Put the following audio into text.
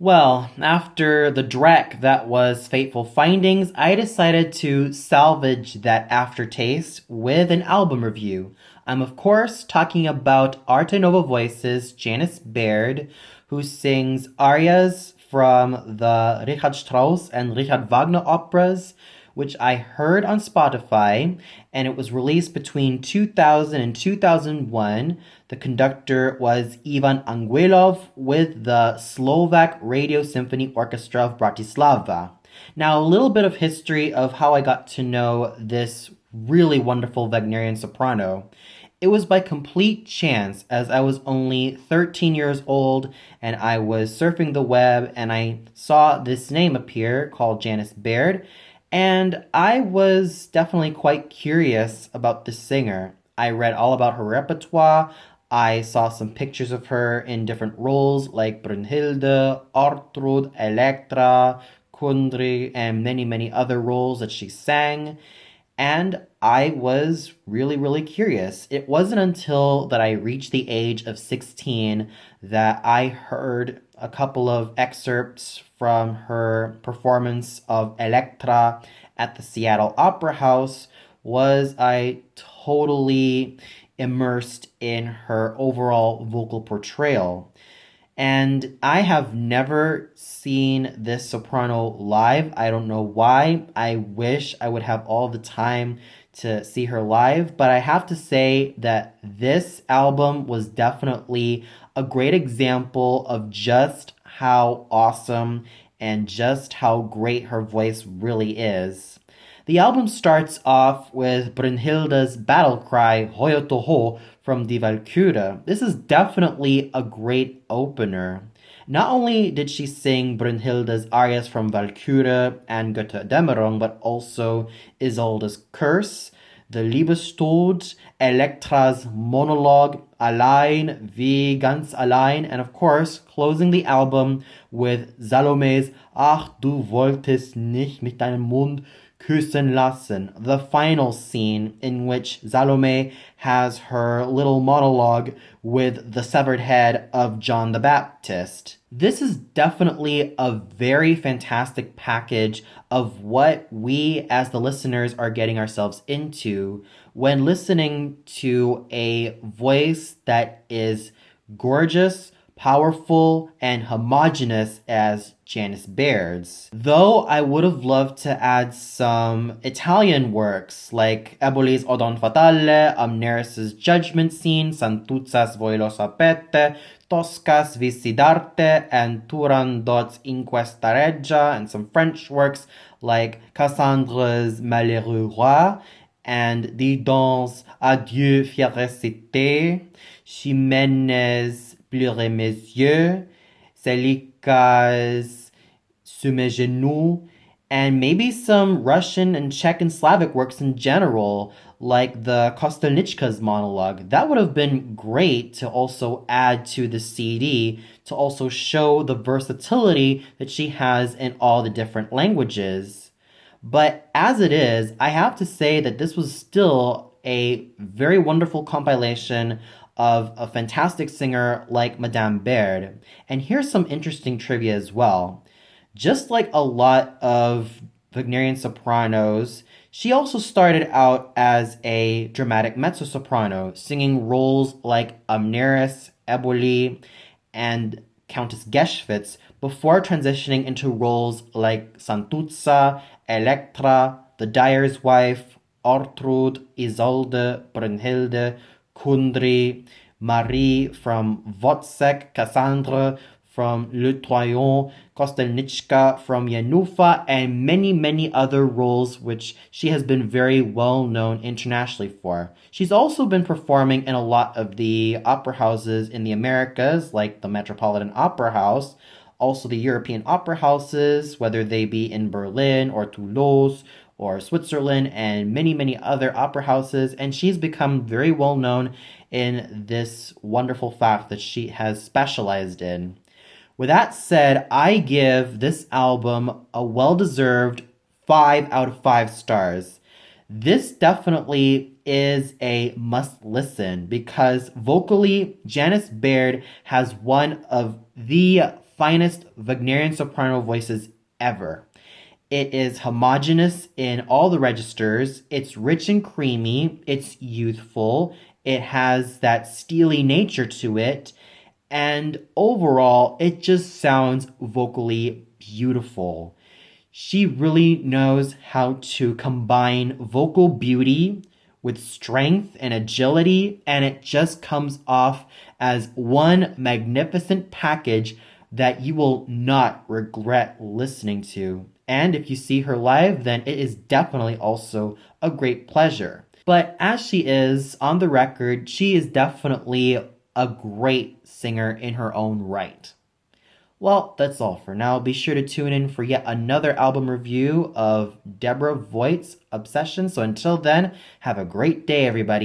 Well, after the dreck that was Fateful Findings, I decided to salvage that aftertaste with an album review. I'm, of course, talking about Arte Nova Voices' Janice Baird, who sings arias from the Richard Strauss and Richard Wagner operas, which I heard on Spotify, and it was released between 2000 and 2001. The conductor was Ivan Anguilov with the Slovak Radio Symphony Orchestra of Bratislava. Now, a little bit of history of how I got to know this really wonderful Wagnerian soprano. It was by complete chance, as I was only 13 years old and I was surfing the web and I saw this name appear called Janice Baird, and I was definitely quite curious about this singer. I read all about her repertoire. I saw some pictures of her in different roles like Brunhilde, Ortrud, Elektra, Kundry, and many, many other roles that she sang. And I was really, really curious. It wasn't until that I reached the age of 16 that I heard a couple of excerpts from her performance of Elektra at the Seattle Opera House was I totally immersed in her overall vocal portrayal. And I have never seen this soprano live. I don't know why. I wish I would have all the time to see her live, but I have to say that this album was definitely a great example of just how awesome and just how great her voice really is. The album starts off with Brunhilde's battle cry, Hoyo Toho, from Die Walküre. This is definitely a great opener. Not only did she sing Brunhilde's arias from Walküre and Götterdämmerung, but also Isolde's Curse, the Liebestod, Elektra's monologue, Allein, wie ganz allein, and of course, closing the album with Salome's Ach, du wolltest nicht mit deinem Mund küssen lassen, the final scene in which Salome has her little monologue with the severed head of John the Baptist. This is definitely a very fantastic package of what we as the listeners are getting ourselves into when listening to a voice that is gorgeous, powerful, and homogeneous as Janice Baird's. Though I would have loved to add some Italian works like Eboli's Odon Fatale, Amneris's Judgment Scene, Santuzza's Voi lo sapete, Tosca's Visidarte, and Turandot's Inquesta Regia, and some French works like Cassandra's Malheureux Roi, and Didon's Adieu Fiercité, Ximénez Pleurer mes yeux, Selika's Sous mes genoux, and maybe some Russian and Czech and Slavic works in general, like the Kostelnichka's monologue. That would have been great to also add to the CD to also show the versatility that she has in all the different languages. But as it is, I have to say that this was still a very wonderful compilation of a fantastic singer like Madame Baird. And here's some interesting trivia as well. Just like a lot of Wagnerian sopranos, she also started out as a dramatic mezzo-soprano, singing roles like Amneris, Eboli, and Countess Geschwitz before transitioning into roles like Santuzza, Elektra, the Dyer's Wife, Ortrud, Isolde, Brunhilde, Kundry, Marie from Wozzeck, Cassandre from Le Troyon, Kostelnichka from Yanufa, and many, many other roles which she has been very well known internationally for. She's also been performing in a lot of the opera houses in the Americas, like the Metropolitan Opera House, also the European opera houses, whether they be in Berlin or Toulouse or Switzerland, and many, many other opera houses. And she's become very well known in this wonderful fact that she has specialized in. With that said, I give this album a well-deserved 5 out of 5 stars. This definitely is a must listen because vocally, Janice Baird has one of the finest Wagnerian soprano voices ever. It is homogeneous in all the registers. It's rich and creamy. It's youthful. It has that steely nature to it. And overall, it just sounds vocally beautiful. She really knows how to combine vocal beauty with strength and agility, and it just comes off as one magnificent package that you will not regret listening to. And if you see her live, then it is definitely also a great pleasure. But as she is on the record, she is definitely a great singer in her own right. Well, that's all for now. Be sure to tune in for yet another album review of Deborah Voigt's Obsession. So until then, have a great day, everybody.